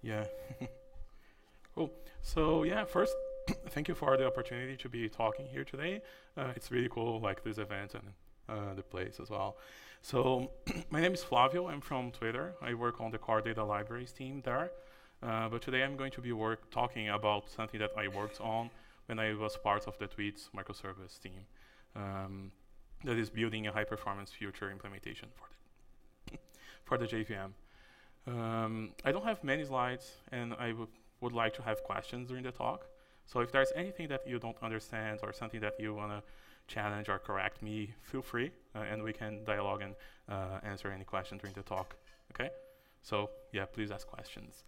Yeah. Cool. So yeah, first, thank you for the opportunity to be talking here today. It's really cool, like this event and the place as well. So my name is Flavio. I'm from Twitter. I work on the core data libraries team there. But today I'm going to be talking about something that I worked on when I was part of the Tweets microservice team. That is building a high-performance future implementation for the JVM. I don't have many slides, and I would like to have questions during the talk. So if there's anything that you don't understand or something that you want to challenge or correct me, feel free, and we can dialogue and answer any question during the talk. Okay? So yeah, please ask questions.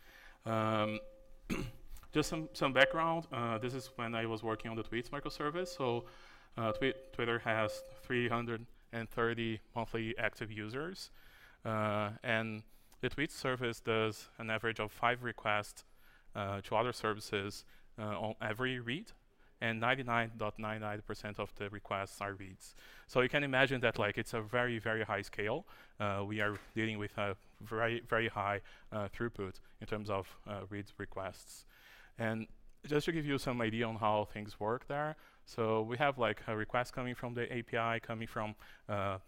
Just some background. This is when I was working on the Tweets microservice. So Twitter has 330 monthly active users, and the Tweets service does an average of 5 requests to other services on every read, and 99.99% of the requests are reads. So you can imagine that like it's a very, very high scale. We are dealing with a very, very high throughput in terms of read requests. And just to give you some idea on how things work there, so we have like a request coming from the API, coming from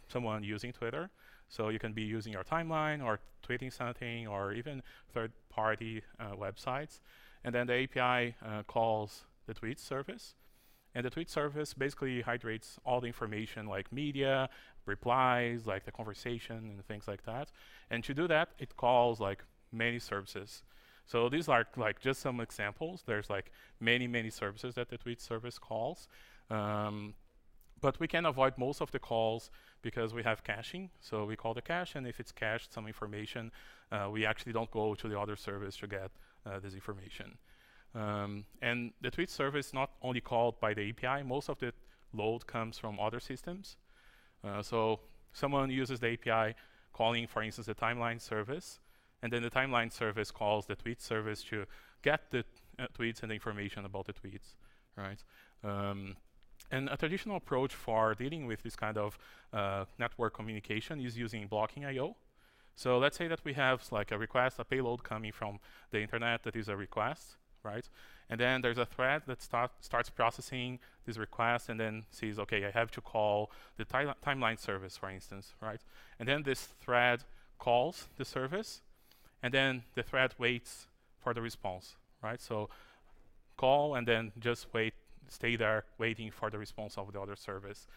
someone using Twitter. So you can be using your timeline or tweeting something or even third-party websites. And then the API calls the tweet service. And the tweet service basically hydrates all the information like media, replies, like the conversation and things like that. And to do that, it calls like many services. So these are like just some examples. There's like many services that the tweet service calls. But we can avoid most of the calls because we have caching. So we call the cache, and if it's cached some information, we actually don't go to the other service to get this information. And the tweet service is not only called by the API. Most of the load comes from other systems. So someone uses the API calling, for instance, the timeline service. And then the timeline service calls the tweet service to get the tweets and the information about the tweets, right? And a traditional approach for dealing with this kind of network communication is using blocking I/O. So let's say that we have like a request, a payload coming from the internet that is a request, right? And then there's a thread that starts processing this request and then sees, okay, I have to call the timeline service, for instance, right? And then this thread calls the service, and then the thread waits for the response, right? So call and then just wait, stay there waiting for the response of the other service.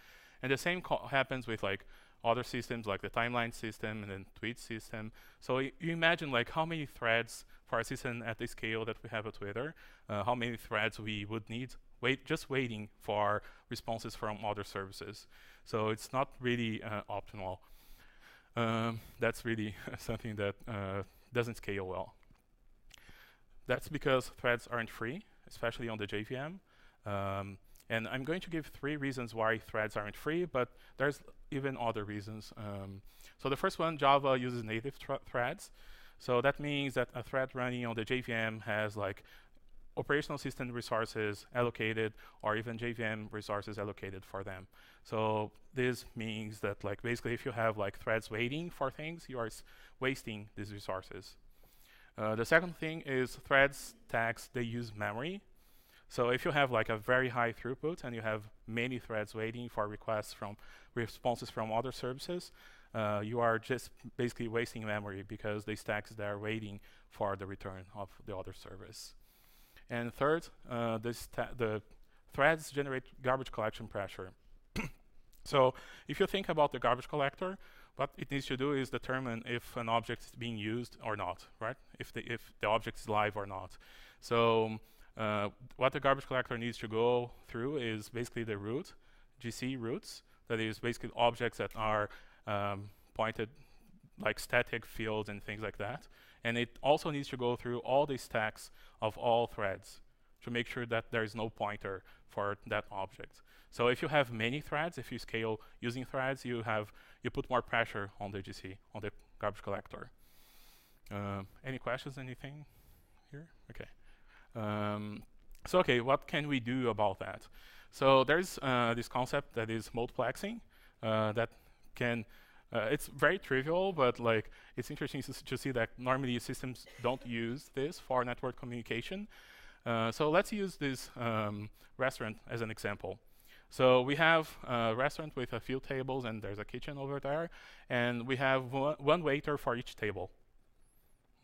And the same happens with like other systems like the timeline system and then tweet system. So you imagine like how many threads for a system at the scale that we have at Twitter, how many threads we would need just waiting for responses from other services. So it's not really optimal. That's really something that doesn't scale well. That's because threads aren't free, especially on the JVM. And I'm going to give 3 reasons why threads aren't free, but there's even other reasons. So the first one, Java uses native threads. So that means that a thread running on the JVM has like operational system resources allocated or even JVM resources allocated for them. So this means that like basically if you have like threads waiting for things, you are wasting these resources. The second thing is threads tags, they use memory. So if you have like a very high throughput and you have many threads waiting for responses from other services, you are just basically wasting memory because the stacks there waiting for the return of the other service. And third, the threads generate garbage collection pressure. So if you think about the garbage collector, what it needs to do is determine if an object is being used or not, right? If the object is live or not. So what the garbage collector needs to go through is basically the root, GC roots, that is basically objects that are pointed like static fields and things like that. And it also needs to go through all the stacks of all threads to make sure that there is no pointer for that object. So if you have many threads, if you scale using threads, you put more pressure on the GC, on the garbage collector. Any questions, anything here? Okay. So okay, what can we do about that? So there's this concept that is multiplexing that can It's very trivial, but like it's interesting to see that normally systems don't use this for network communication. So let's use this restaurant as an example. So we have a restaurant with a few tables, and there's a kitchen over there, and we have one waiter for each table.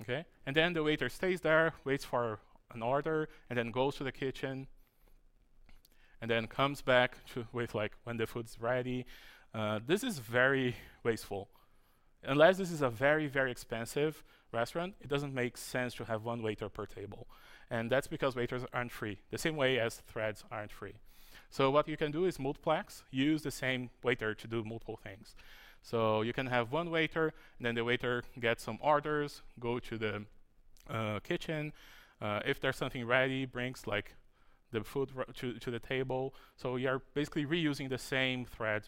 Okay, and then the waiter stays there, waits for an order, and then goes to the kitchen, and then comes back with like when the food's ready. This is very wasteful. Unless this is a very, very expensive restaurant, it doesn't make sense to have one waiter per table. And that's because waiters aren't free, the same way as threads aren't free. So what you can do is multiplex, use the same waiter to do multiple things. So you can have one waiter, and then the waiter gets some orders, go to the kitchen. If there's something ready, brings like the food to the table. So you're basically reusing the same thread,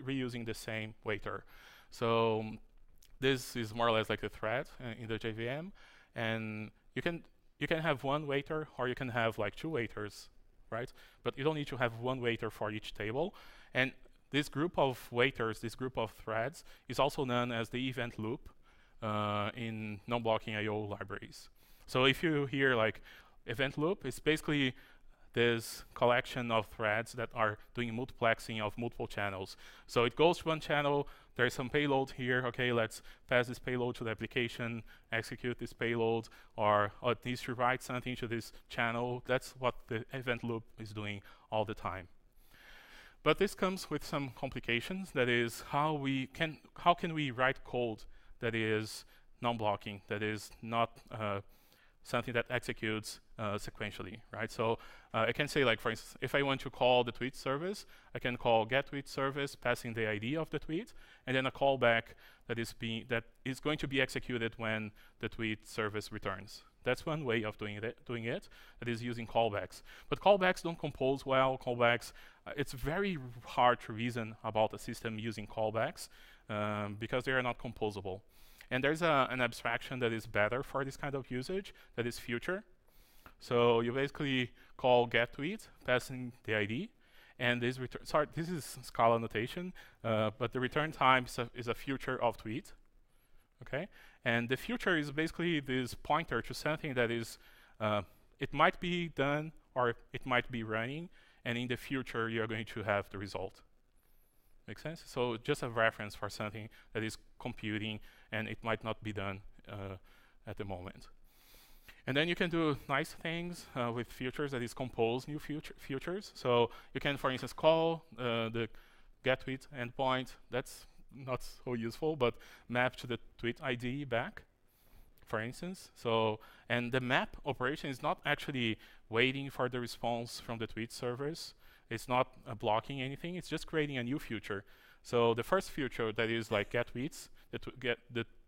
reusing the same waiter. So this is more or less like a thread in the JVM, and you can have one waiter, or you can have like two waiters, right? But you don't need to have one waiter for each table. And this group of waiters, this group of threads, is also known as the event loop in non-blocking I/O libraries. So if you hear like event loop, it's basically this collection of threads that are doing multiplexing of multiple channels. So it goes to one channel, there's some payload here, okay, let's pass this payload to the application, execute this payload, or it needs to write something to this channel. That's what the event loop is doing all the time. But this comes with some complications. That is, how can we write code that is non-blocking, that is not something that executes sequentially, right? So I can say, like, for instance, if I want to call the tweet service, I can call get tweet service, passing the ID of the tweet, and then a callback that is going to be executed when the tweet service returns. That's one way of doing it. That is using callbacks. But callbacks don't compose well. Callbacks, it's very hard to reason about a system using callbacks because they are not composable. And there's an abstraction that is better for this kind of usage, that is future. So you basically call get tweet, passing the ID, and this return. Sorry, this is Scala notation, but the return time is a future of tweet. Okay, and the future is basically this pointer to something that is, it might be done or it might be running, and in the future you're going to have the result. Make sense? So just a reference for something that is computing and it might not be done at the moment. And then you can do nice things with futures, that is compose new futures. So you can, for instance, call the get tweet endpoint. That's not so useful, but map to the tweet ID back, for instance. So, and the map operation is not actually waiting for the response from the tweet service. It's not blocking anything. It's just creating a new future. So the first future, that is like get tweets,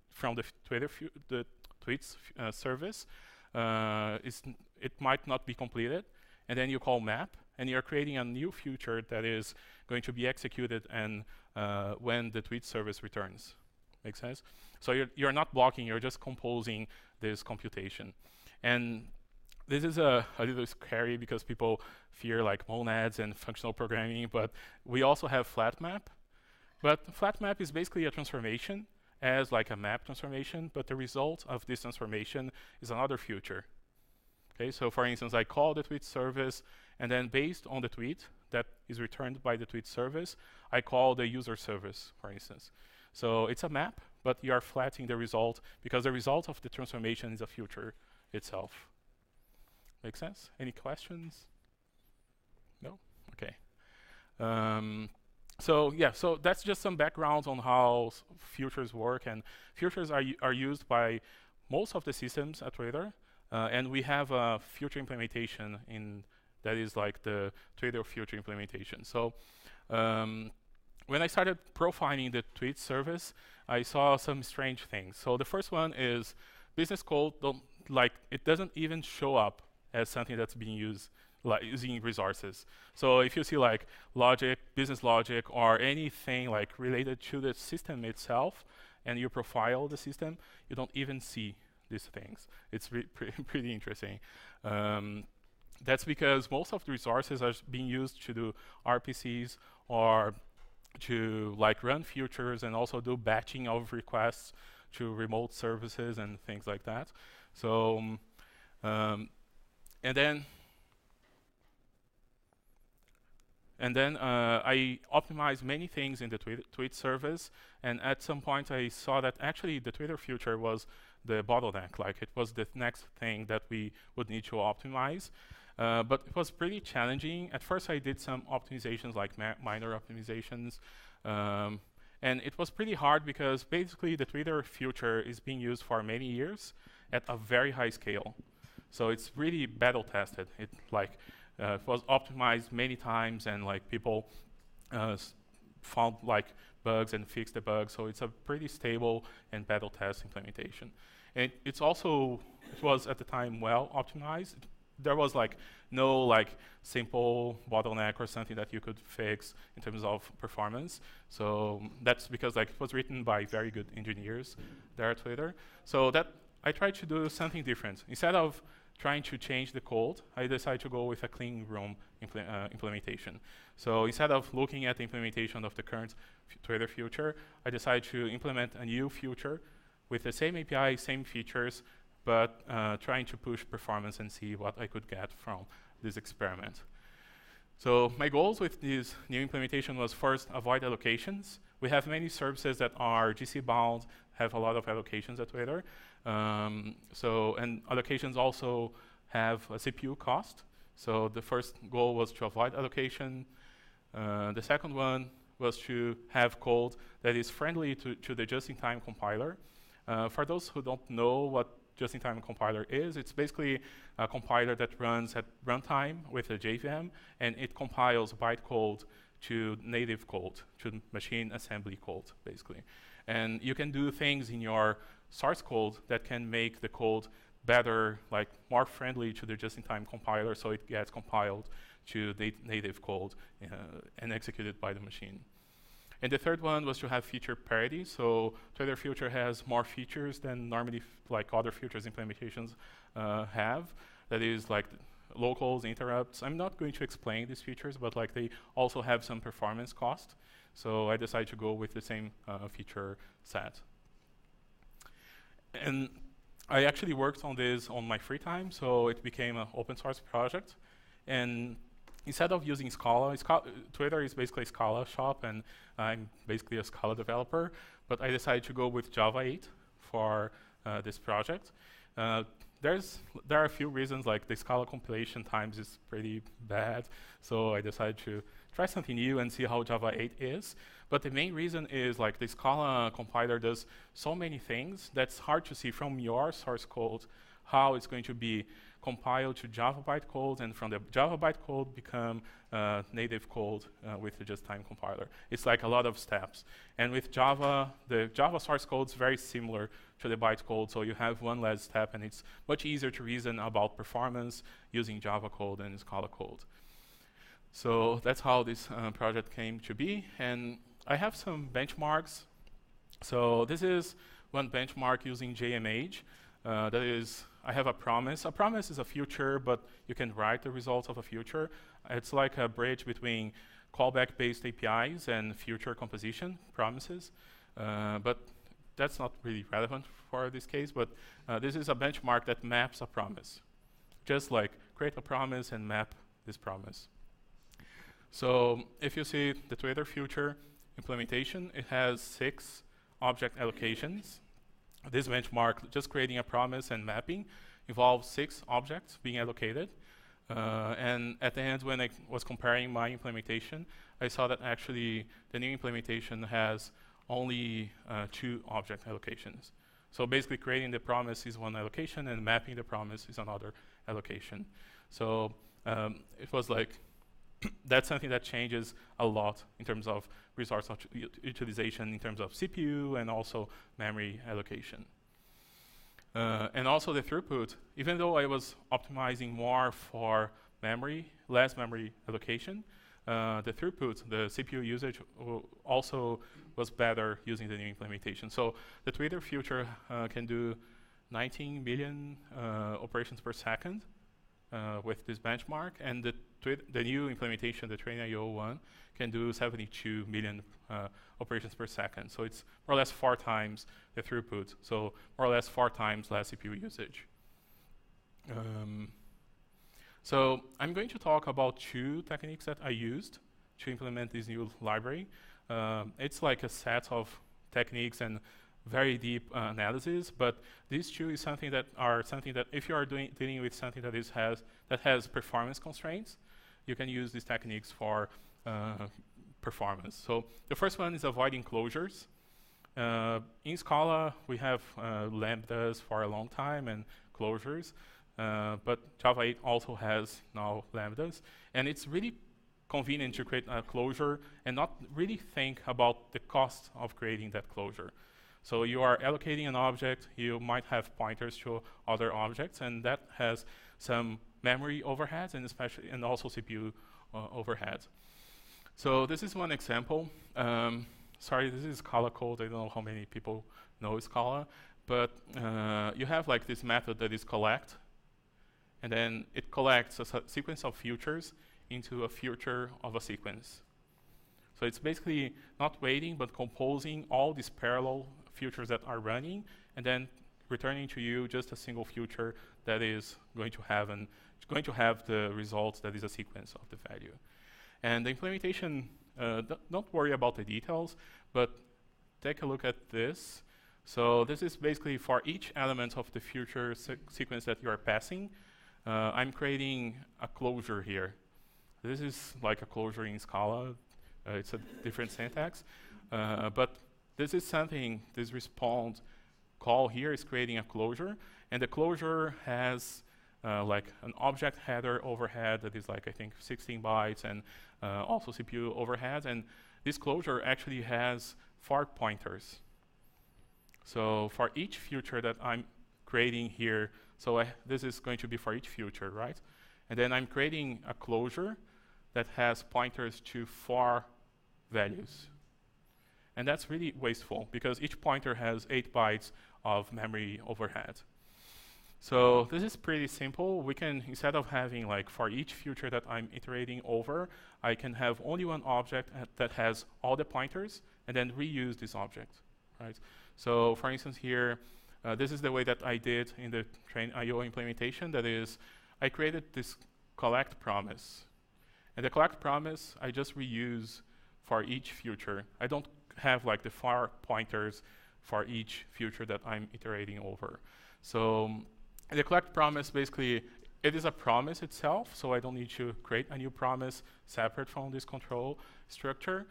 from the tweets service, it might not be completed, and then you call map, and you're creating a new future that is going to be executed and when the tweet service returns. Make sense? So you're not blocking, you're just composing this computation. And this is a little scary because people fear like monads and functional programming, but we also have FlatMap. But FlatMap is basically a transformation as like a map transformation, but the result of this transformation is another future. Okay, so for instance, I call the tweet service, and then based on the tweet that is returned by the tweet service, I call the user service, for instance. So it's a map, but you are flattening the result because the result of the transformation is a future itself. Make sense? Any questions? No? Okay. So yeah, so that's just some background on how futures work, and futures are used by most of the systems at Twitter, and we have a future implementation that is like the Twitter future implementation. So when I started profiling the tweet service, I saw some strange things. So the first one is business code it doesn't even show up as something that's being used, like using resources. So if you see like logic, business logic, or anything like related to the system itself, and you profile the system, you don't even see these things. It's pretty interesting. That's because most of the resources are being used to do RPCs or to like run futures and also do batching of requests to remote services and things like that. So and then I optimized many things in the tweet service, and at some point I saw that actually the Twitter future was the bottleneck. Like it was the next thing that we would need to optimize. But it was pretty challenging. At first I did some optimizations, like minor optimizations. And it was pretty hard because basically the Twitter future is being used for many years at a very high scale. So it's really battle tested. It was optimized many times, and like people found like bugs and fixed the bugs. So it's a pretty stable and battle test implementation. And it was at the time well optimized. There was like no like simple bottleneck or something that you could fix in terms of performance. So that's because like it was written by very good engineers there at Twitter. So that I tried to do something different. Instead of trying to change the code, I decided to go with a clean room implementation. So instead of looking at the implementation of the current Twitter future, I decided to implement a new future with the same API, same features, but trying to push performance and see what I could get from this experiment. So my goals with this new implementation was first, avoid allocations. We have many services that are GC bound, have a lot of allocations at Twitter. And allocations also have a CPU cost. So the first goal was to avoid allocation. The second one was to have code that is friendly to the just-in-time compiler. For those who don't know what just-in-time compiler is, it's basically a compiler that runs at runtime with a JVM, and it compiles bytecode to native code, to machine assembly code, basically. And you can do things in your source code that can make the code better, like more friendly to the just-in-time compiler, so it gets compiled to native code and executed by the machine. And the third one was to have feature parity. So Twitter future has more features than normally like other futures implementations have. That is like locals, interrupts. I'm not going to explain these features, but like they also have some performance cost. So I decided to go with the same feature set. And I actually worked on this on my free time, so it became an open source project. And instead of using Scala, Twitter is basically a Scala shop, and I'm basically a Scala developer. But I decided to go with Java 8 for this project. There are a few reasons, like the Scala compilation times is pretty bad, so I decided to try something new and see how Java 8 is. But the main reason is like the Scala compiler does so many things that's hard to see from your source code how it's going to be compiled to Java bytecode, and from the Java bytecode become native code with the just-time compiler. It's like a lot of steps. And with Java, the Java source code is very similar to the bytecode, so you have one less step, and it's much easier to reason about performance using Java code and Scala code. So that's how this project came to be. And I have some benchmarks. So this is one benchmark using JMH. That is, I have a promise. A promise is a future, but you can write the results of a future. It's like a bridge between callback-based APIs and future composition promises. But that's not really relevant for this case. But this is a benchmark that maps a promise. Just like create a promise and map this promise. So if you see the Twitter future implementation, it has 6 object allocations. This benchmark, just creating a promise and mapping, involves 6 objects being allocated. And at the end, when I was comparing my implementation, I saw that actually the new implementation has only 2 object allocations. So basically creating the promise is one allocation, and mapping the promise is another allocation. So it was like, that's something that changes a lot in terms of resource utilization, in terms of CPU and also memory allocation. And also the throughput. Even though I was optimizing more for memory, less memory allocation, the throughput, the CPU usage also was better using the new implementation. So the Twitter future can do 19 million operations per second with this benchmark, and the the new implementation, the train.io one, can do 72 million operations per second. So it's more or less 4 times the throughput. So more or less 4 times less CPU usage. So I'm going to talk about 2 techniques that I used to implement this new library. It's like a set of techniques and very deep analysis, but these 2 is something that if you are dealing with something that has performance constraints, you can use these techniques for performance. So the first one is avoiding closures. In Scala, we have lambdas for a long time and closures, but Java 8 also has now lambdas, and it's really convenient to create a closure and not really think about the cost of creating that closure. So you are allocating an object, you might have pointers to other objects, and that has some memory overheads and also CPU overheads. So this is one example. Sorry, this is Scala code. I don't know how many people know Scala, but you have like this method that is collect, and then it collects a sequence of futures into a future of a sequence. So it's basically not waiting, but composing all these parallel futures that are running, and then returning to you just a single future that is going to have the result that is a sequence of the value. And the implementation, don't worry about the details, but take a look at this. So this is basically for each element of the future sequence that you are passing. I'm creating a closure here. This is like a closure in Scala. It's a different syntax. But this is something, this respond call here is creating a closure. And the closure has like an object header overhead that is like, I think, 16 bytes and also CPU overhead. And this closure actually has 4 pointers. So for each future that I'm creating here, so this is going to be for each future, right? And then I'm creating a closure that has pointers to 4 values. And that's really wasteful, because each pointer has 8 bytes of memory overhead. So this is pretty simple. We can, instead of having like for each future that I'm iterating over, I can have only one object that has all the pointers and then reuse this object, right? So for instance here, this is the way that I did in the train.io implementation. That is, I created this collect promise. And the collect promise, I just reuse for each future. I don't have like the 4 pointers for each future that I'm iterating over. So the collect promise, basically, it is a promise itself, so I don't need to create a new promise separate from this control structure,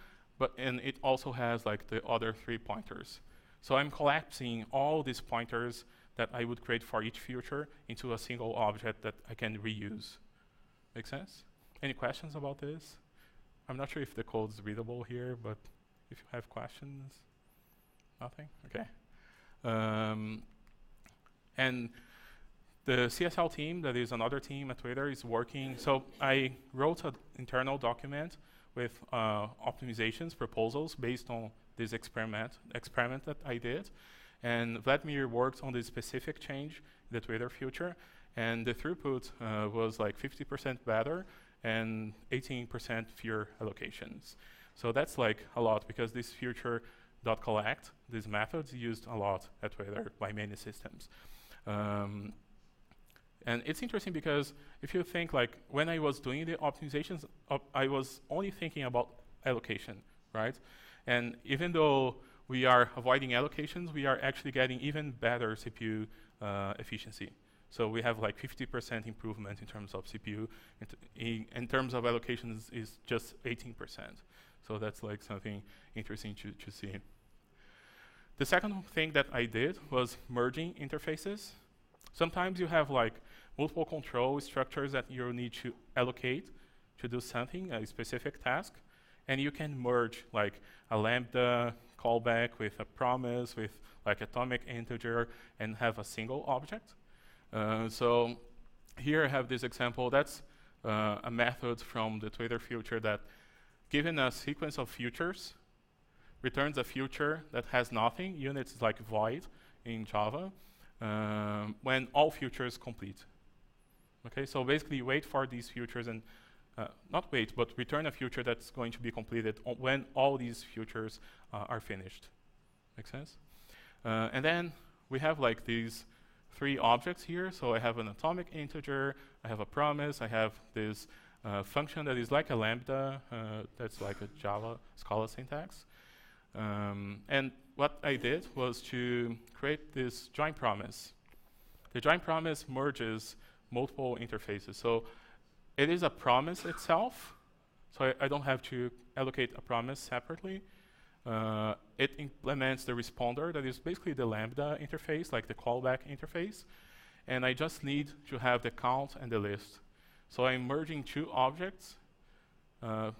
and it also has like the other 3 pointers. So I'm collapsing all these pointers that I would create for each future into a single object that I can reuse. Make sense? Any questions about this? I'm not sure if the code is readable here, but if you have questions, nothing? Okay. And the CSL team, that is another team at Twitter, is working. So I wrote an internal document with optimizations, proposals based on this experiment that I did. And Vladimir worked on this specific change in the Twitter future. And the throughput was like 50% better and 18% fewer allocations. So that's like a lot, because this future.collect, this method is used a lot at Twitter by many systems. And it's interesting because if you think like when I was doing the optimizations, I was only thinking about allocation, right? And even though we are avoiding allocations, we are actually getting even better CPU efficiency. So we have like 50% improvement in terms of CPU. In terms of allocations, is just 18%. So that's like something interesting to see. The second thing that I did was merging interfaces. Sometimes you have like multiple control structures that you need to allocate to do something, a specific task, and you can merge like a lambda callback with a promise, with like atomic integer, and have a single object. So here I have this example. That's a method from the Twitter future that, given a sequence of futures, returns a future that has nothing. Units is like void in Java, when all futures complete. Okay, so basically wait for these futures and not wait, but return a feature that's going to be completed when all these features are finished. Make sense? And then we have like these 3 objects here. So I have an atomic integer, I have a promise, I have this function that is like a lambda, that's like a Java Scala syntax. And what I did was to create this join promise. The join promise merges multiple interfaces. So it is a promise itself, so I don't have to allocate a promise separately. It implements the responder, that is basically the lambda interface, like the callback interface. And I just need to have the count and the list. So I'm merging 2 objects, 2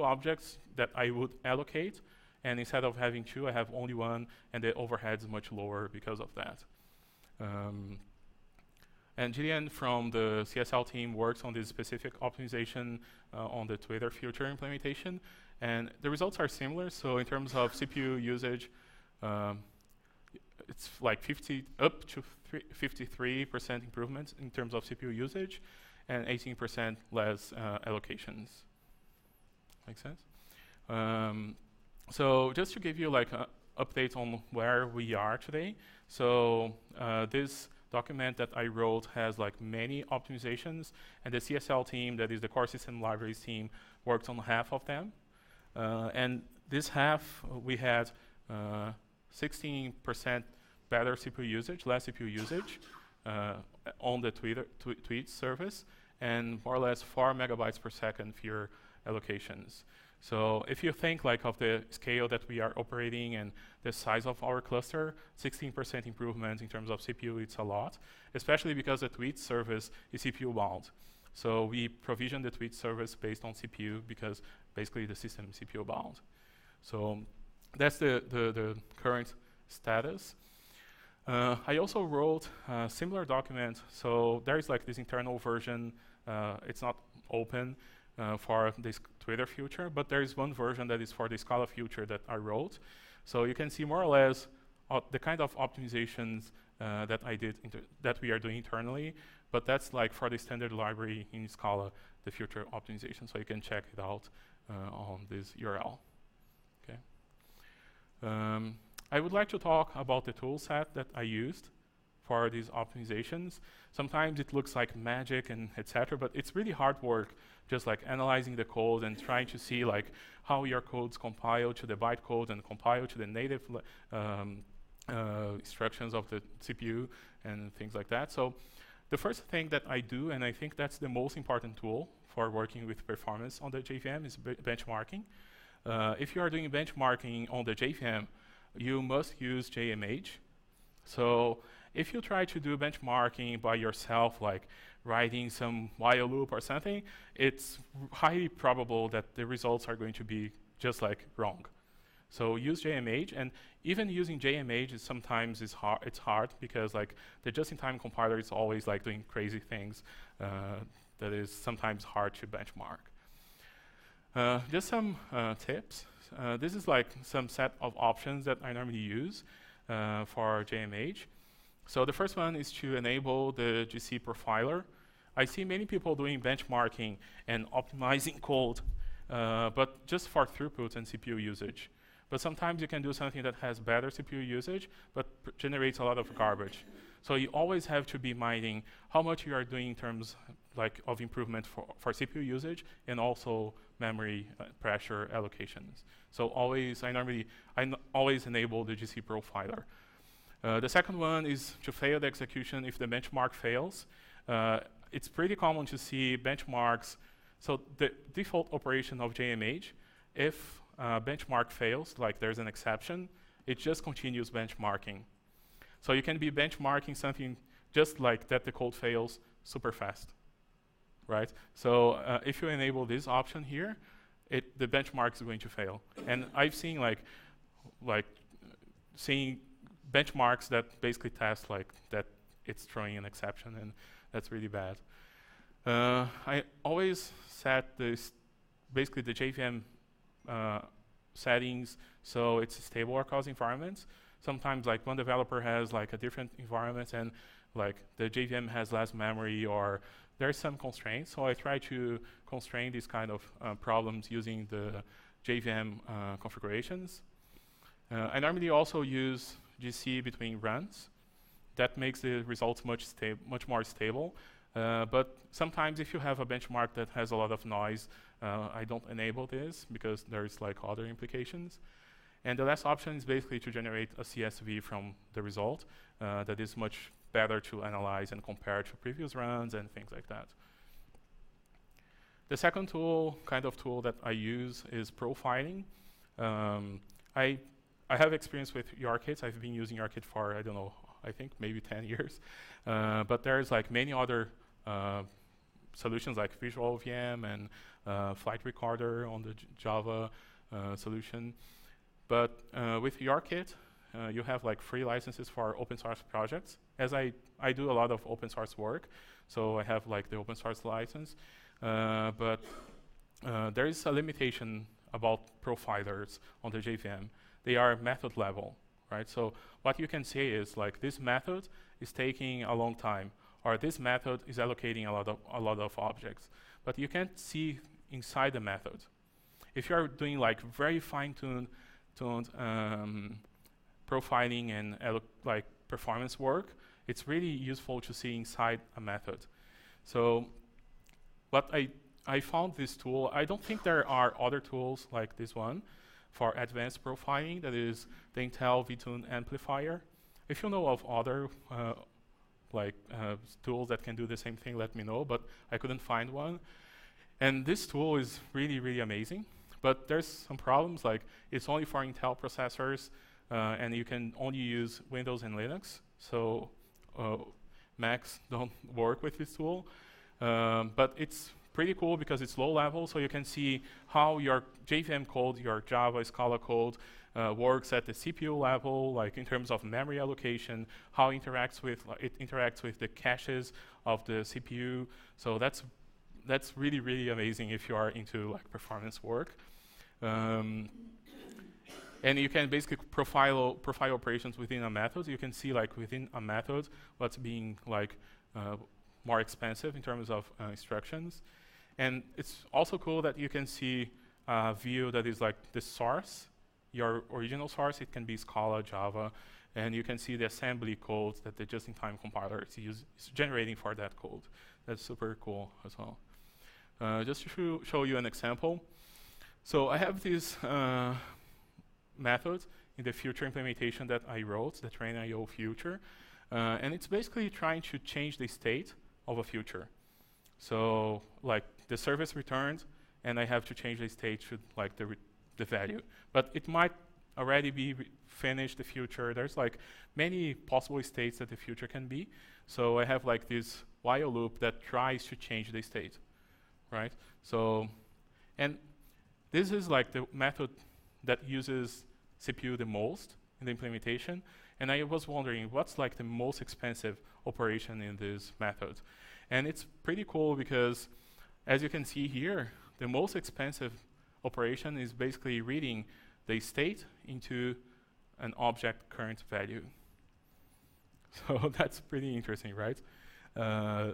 objects that I would allocate. And instead of having 2, I have only 1, and the overhead is much lower because of that. And Julian from the CSL team works on this specific optimization on the Twitter future implementation. And the results are similar. So in terms of CPU usage, it's like up to 53% improvements in terms of CPU usage, and 18% less allocations. Make sense? So just to give you like an update on where we are today. So this document that I wrote has like many optimizations, and the CSL team, that is the core system libraries team, worked on half of them. And this half, we had 16% better CPU usage, less CPU usage on the tweet service, and more or less 4 megabytes per second fewer allocations. So if you think like of the scale that we are operating and the size of our cluster, 16% improvement in terms of CPU, it's a lot, especially because the tweet service is CPU bound. So we provision the tweet service based on CPU because basically the system is CPU bound. So that's the current status. I also wrote a similar document. So there is like this internal version. It's not open for this Twitter future, but there is one version that is for the Scala future that I wrote. So you can see more or less the kind of optimizations that I did, that we are doing internally, but that's like for the standard library in Scala, the future optimization. So you can check it out on this URL. Okay. I would like to talk about the tool set that I used for these optimizations. Sometimes it looks like magic and etc., but it's really hard work, just like analyzing the code and trying to see like how your codes compile to the bytecode and compile to the native instructions of the CPU and things like that. So the first thing that I do, and I think that's the most important tool for working with performance on the JVM, is benchmarking. If you are doing benchmarking on the JVM, you must use JMH. So if you try to do benchmarking by yourself, like writing some while loop or something, it's highly probable that the results are going to be just like wrong. So use JMH, and even using JMH is sometimes it's hard because like the just-in-time compiler is always like doing crazy things that is sometimes hard to benchmark. Just some tips. This is like some set of options that I normally use for JMH. So the first one is to enable the GC profiler. I see many people doing benchmarking and optimizing code, but just for throughput and CPU usage. But sometimes you can do something that has better CPU usage, but generates a lot of garbage. So you always have to be minding how much you are doing in terms like of improvement for CPU usage and also memory pressure allocations. So always, I always enable the GC profiler. The second one is to fail the execution if the benchmark fails. It's pretty common to see benchmarks. So the default operation of JMH, if benchmark fails, like there's an exception, it just continues benchmarking. So you can be benchmarking something just like that the code fails super fast, right? So if you enable this option here, the benchmark is going to fail. And I've seen like seeing benchmarks that basically test like that it's throwing an exception, and that's really bad. I always set this, basically the JVM settings, so it's stable across environments. Sometimes like one developer has like a different environment, and like the JVM has less memory or there's some constraints. So I try to constrain these kind of problems using the JVM configurations. I normally also use GC between runs. That makes the results much more stable. But sometimes if you have a benchmark that has a lot of noise, I don't enable this because there's like other implications. And the last option is basically to generate a CSV from the result that is much better to analyze and compare to previous runs and things like that. The second kind of tool that I use is profiling. I have experience with YARKit. I've been using YARKit for, I don't know, I think maybe 10 years. But there's like many other solutions like Visual VM and Flight Recorder on the Java solution. But with YARKit, you have like free licenses for open source projects. As I do a lot of open source work, so I have like the open source license. But there is a limitation about profilers on the JVM. They are method level, right? So what you can say is like this method is taking a long time, or this method is allocating a lot of objects. But you can't see inside the method. If you are doing like very fine-tuned profiling and like performance work, it's really useful to see inside a method. So what I found this tool, I don't think there are other tools like this one for advanced profiling, that is the Intel vTune amplifier. If you know of other tools that can do the same thing, let me know, but I couldn't find one. And this tool is really, really amazing. But there's some problems, like it's only for Intel processors, and you can only use Windows and Linux. So Macs don't work with this tool. But it's pretty cool because it's low level, so you can see how your JVM code, your Java, Scala code works at the CPU level, like in terms of memory allocation, how it interacts with the caches of the CPU. So that's really, really amazing if you are into like performance work. And you can basically profile operations within a method. You can see like within a method what's being like more expensive in terms of instructions. And it's also cool that you can see a view that is like the source, your original source. It can be Scala, Java, and you can see the assembly code that the just-in-time compiler is generating for that code. That's super cool as well. Just to show you an example. So I have this method in the future implementation that I wrote, the train.io future, and it's basically trying to change the state of a future. So like the service returned, and I have to change the state to like the value. But it might already be finished, the future. There's like many possible states that the future can be. So I have like this while loop that tries to change the state, right? So, and this is like the method that uses CPU the most in the implementation. And I was wondering, what's like the most expensive operation in this method? And it's pretty cool because, as you can see here, the most expensive operation is basically reading the state into an object current value. So that's pretty interesting, right?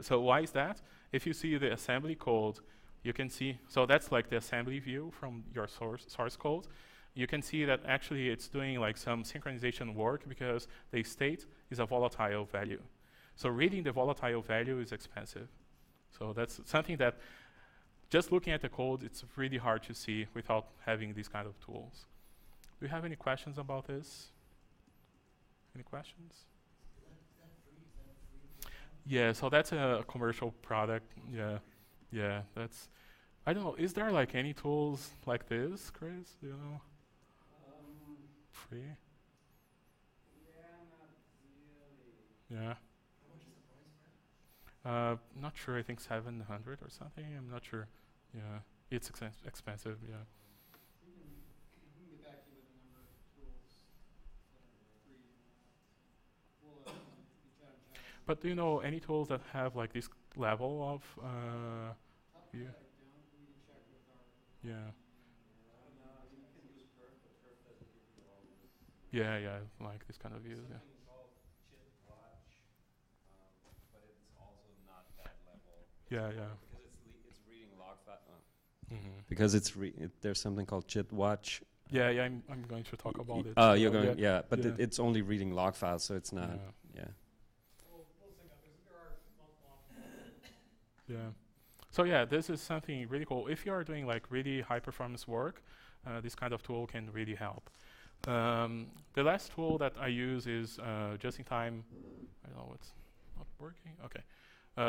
So why is that? If you see the assembly code, you can see, so that's like the assembly view from your source code. You can see that actually it's doing like some synchronization work because the state is a volatile value. So reading the volatile value is expensive. So that's something that just looking at the code, it's really hard to see without having these kind of tools. Do you have any questions about this? Any questions? Yeah, so that's a commercial product. Yeah, that's, I don't know, is there like any tools like this, Chris? Do you know? Free? Yeah, not really. Yeah. How much is the price for that? Not sure, I think 700 or something, I'm not sure. Yeah, it's expensive, yeah. We can get back to you with a number of tools that are free. We'll be chatting. But do you know any tools that have like this level of view? We can check with our. Yeah. No, you can use Perf, but Perf doesn't give you all this. Yeah, like this kind of view. Yeah. Something called JITWatch. Yeah, Because it's reading log file. Mm-hmm. Because there's something called JITWatch. Yeah, I'm going to talk about it. Oh, as you're well. going, yeah, but Yeah. it's only reading log files, so it's not, Yeah. We'll sync up. There are multiple options. Yeah. So yeah, this is something really cool. If you are doing like really high performance work, this kind of tool can really help. The last tool that I use is just-in-time. I don't know what's not working. Okay.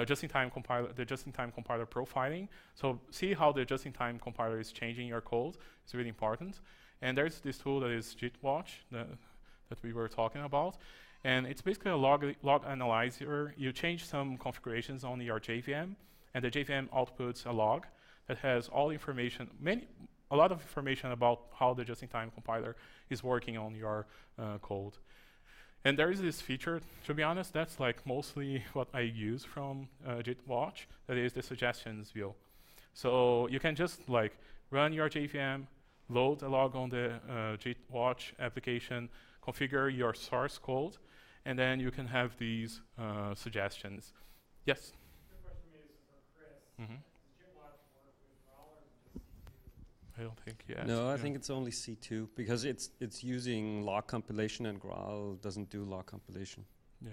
Just-in-time compiler, the just-in-time compiler profiling. So see how the just-in-time compiler is changing your code. It's really important. And there's this tool that is JITWatch that we were talking about. And it's basically a log analyzer. You change some configurations on your JVM, and the JVM outputs a log that has all information, a lot of information about how the just-in-time compiler is working on your code. And there is this feature, to be honest, that's like mostly what I use from JITWatch, that is the suggestions view. So you can just like run your JVM, load a log on the JITWatch application, configure your source code, and then you can have these suggestions. Yes? Your question is for Chris. Mm-hmm. Does JITWatch work with RAW or is it just C2? I don't think yes. No, I yeah. think it's only C2 because it's using log compilation, and Graal doesn't do log compilation. Yeah,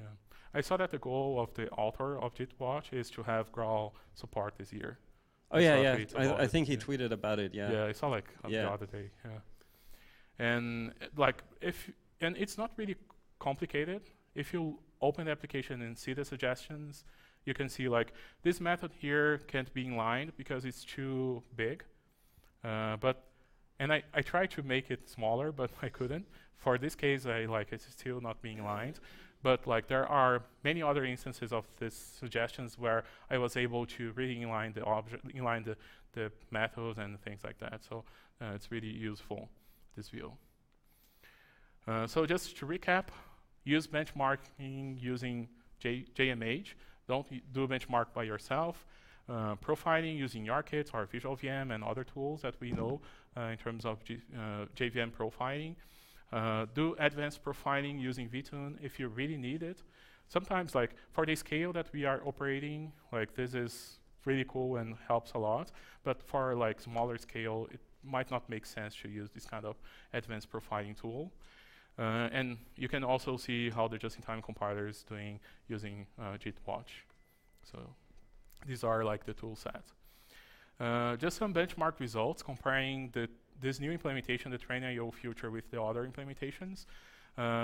I saw that the goal of the author of JITWatch is to have Graal support this year. Oh I saw a yeah, tweet yeah. about I it, think he yeah. tweeted about it. Yeah. Yeah, I saw like the Yeah. other day. Yeah, and and it's not really complicated. If you open the application and see the suggestions, you can see like this method here can't be inlined because it's too big. And I tried to make it smaller, but I couldn't. For this case, it's still not being inlined. But like there are many other instances of these suggestions where I was able to really inline the object, inline the methods and things like that. So it's really useful, this view. So just to recap, use benchmarking using JMH. Don't do benchmark by yourself. Profiling using YARKit or Visual VM and other tools that we know in terms of JVM profiling. Do advanced profiling using vTune if you really need it. Sometimes, like for the scale that we are operating, like this is really cool and helps a lot. But for like smaller scale, it might not make sense to use this kind of advanced profiling tool. And you can also see how the just-in-time compiler is doing using JITWatch. So these are like the tool set. Just some benchmark results comparing this new implementation, the train.io future, with the other implementations.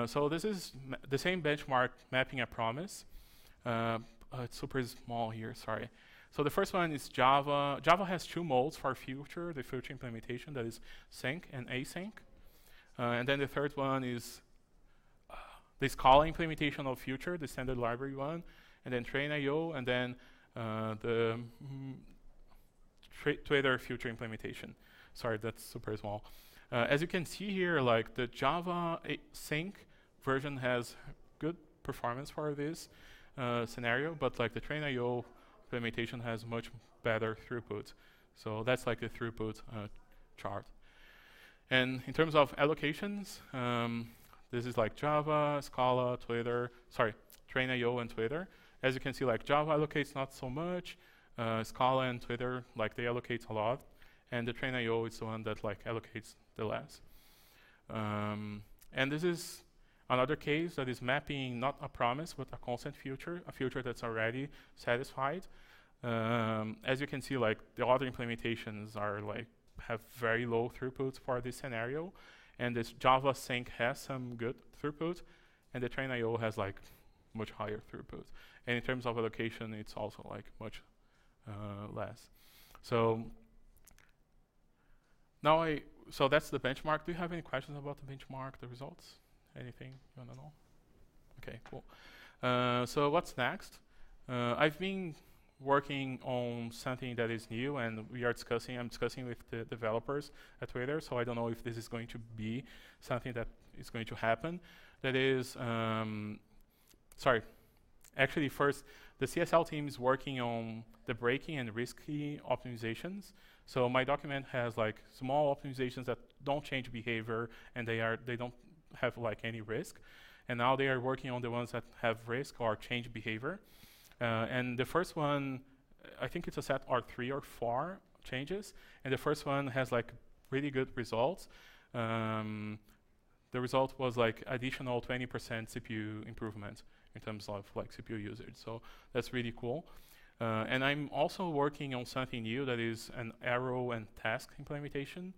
So this is the same benchmark mapping a promise. It's super small here, sorry. So the first one is Java. Java has two modes for future, the future implementation, that is sync and async. And then the third one is the Scala implementation of future, the standard library one, and then train.io, and then the Twitter future implementation. Sorry, that's super small. As you can see here, like the Java sync version has good performance for this scenario, but like the train.io implementation has much better throughput. So that's like the throughput chart. And in terms of allocations, this is like Java, Scala, train.io and Twitter. As you can see, like Java allocates not so much. Scala and Twitter, like they allocate a lot. And the train.io is the one that like allocates the less. And this is another case that is mapping not a promise, but a constant future, a future that's already satisfied. As you can see, like the other implementations are like have very low throughput for this scenario, and this Java sync has some good throughput, and the train.io has like much higher throughput. And in terms of allocation, it's also like much less. So now so that's the benchmark. Do you have any questions about the benchmark, the results? Anything you want to know? Okay, cool. So what's next? I've been working on something that is new, and I'm discussing with the developers at Twitter, so I don't know if this is going to be something that is going to happen. That is, actually first, the CSL team is working on the breaking and risky optimizations. So my document has like small optimizations that don't change behavior, and they don't have like any risk. And now they are working on the ones that have risk or change behavior. And the first one I think it's a set or 3 or 4 changes, and the first one has like really good results. The result was like additional 20% CPU improvement in terms of like CPU usage. So that's really cool. And I'm also working on something new that is an arrow and task implementation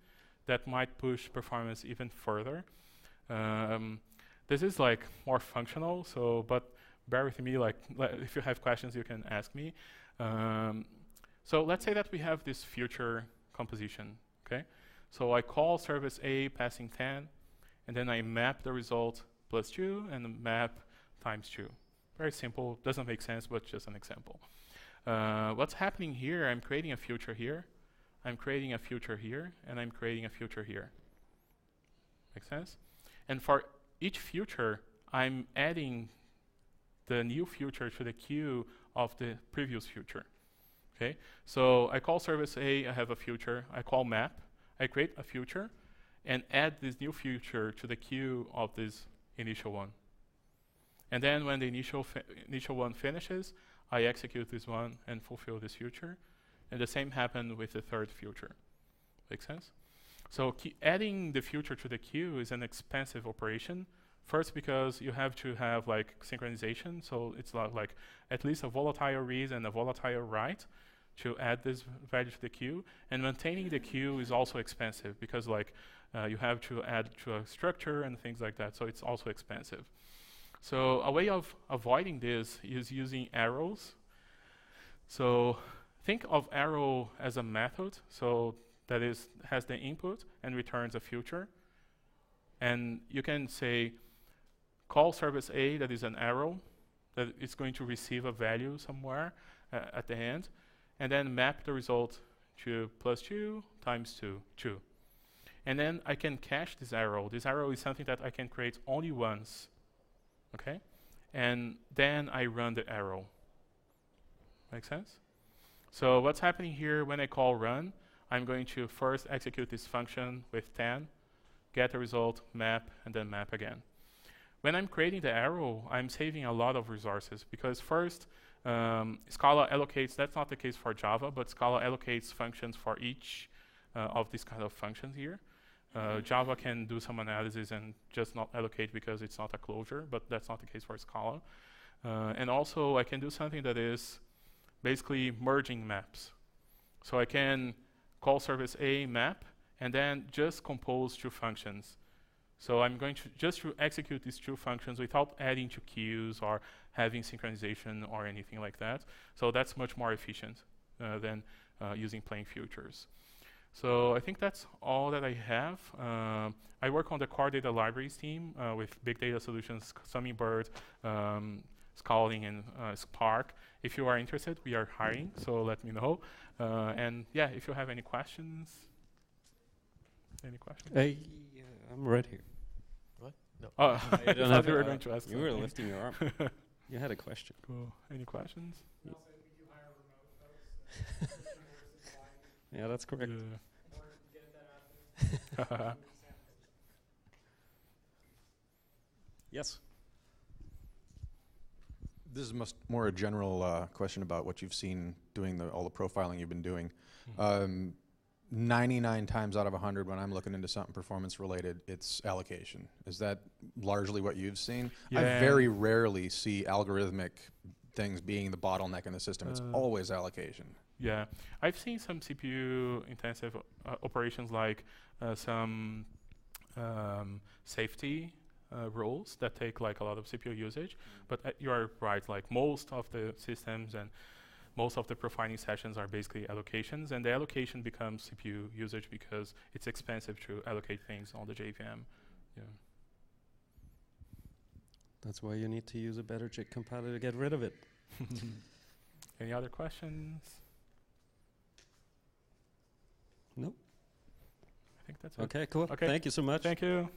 that might push performance even further. This is like more functional, so but bear with me. Like if you have questions, you can ask me. So let's say that we have this future composition. Okay, so I call service A passing 10, and then I map the result plus 2 and map times 2. Very simple. Doesn't make sense, but just an example. What's happening here? I'm creating a future here. I'm creating a future here, and I'm creating a future here. Make sense? And for each future, I'm adding the new future to the queue of the previous future. Okay? So I call service A, I have a future. I call map, I create a future, and add this new future to the queue of this initial one. And then when the initial one finishes, I execute this one and fulfill this future. And the same happened with the third future. Make sense? So adding the future to the queue is an expensive operation. First, because you have to have like synchronization. So it's like at least a volatile read and a volatile write to add this value to the queue. And maintaining the queue is also expensive because like you have to add to a structure and things like that. So it's also expensive. So a way of avoiding this is using arrows. So think of arrow as a method. So that is has the input and returns a future. And you can say call service A, that is an arrow that is going to receive a value somewhere at the end, and then map the result to plus 2 times 2. And then I can cache this arrow. This arrow is something that I can create only once. Okay? And then I run the arrow. Make sense? So what's happening here when I call run, I'm going to first execute this function with 10, get a result, map, and then map again. When I'm creating the arrow, I'm saving a lot of resources because first, Scala allocates, that's not the case for Java, but Scala allocates functions for each of these kind of functions here. Java can do some analysis and just not allocate because it's not a closure, but that's not the case for Scala. And also, I can do something that is basically merging maps. So I can call service A map, and then just compose 2 functions. So I'm going to just execute these 2 functions without adding to queues or having synchronization or anything like that. So that's much more efficient than using plain futures. So I think that's all that I have. I work on the core data libraries team with big data solutions, Hummingbird, Scala, and Spark. If you are interested, we are hiring, so let me know. And yeah, if you have any questions. Any questions? I'm right here. What? No. Oh, I I don't thought have you were it. going to ask You were something. lifting your arm. You had a question. Cool. Any questions? And also, we do hire remote folks. Yeah, that's correct. In order to get that out there. Yes. This is more a general question about what you've seen doing all the profiling you've been doing. 99 times out of 100 when I'm looking into something performance related, it's allocation. Is that largely what you've seen? Yeah. I very rarely see algorithmic things being the bottleneck in the system. It's always allocation. Yeah, I've seen some CPU intensive operations like some safety rules that take like a lot of CPU usage. But you are right, like most of the systems and most of the profiling sessions are basically allocations, and the allocation becomes CPU usage because it's expensive to allocate things on the JVM. Yeah. That's why you need to use a better JIT compiler to get rid of it. Any other questions? Nope. I think that's it. Okay, cool. Okay. Thank you so much. Thank you.